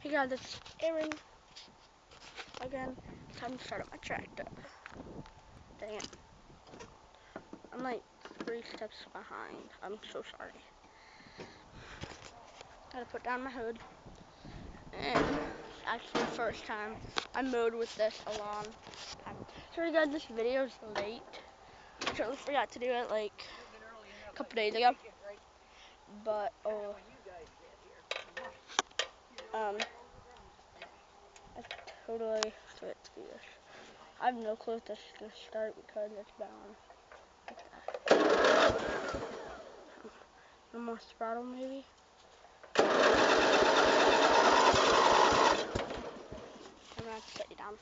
Hey guys, it's Aaron again. Time to start up my tractor. Dang it. I'm like 3 steps behind. I'm so sorry. Gotta put down my hood. And it's actually the first time I mowed with this along. Sorry guys, this video's late. I totally forgot to do it like a couple days ago. But, I totally forgot to do this. I have no clue if this is gonna start because it's bound. No more throttle maybe? I'm gonna have to set you down.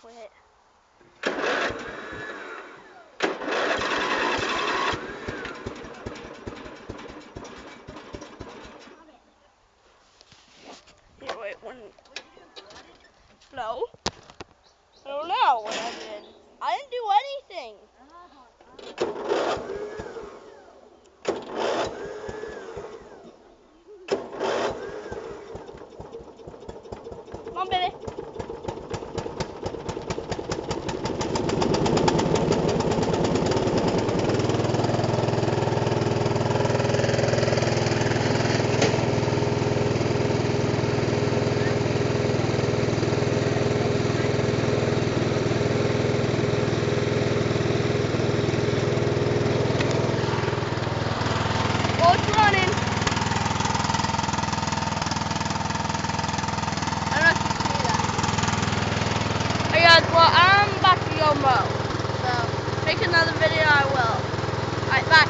Quit. Here, wait, one. No. I don't know what I did. I didn't do anything. Come on, baby. Oh, it's running. I don't know if you see that. Hey guys, well, I'm about to go mow. So, make another video, I will. Alright, bye.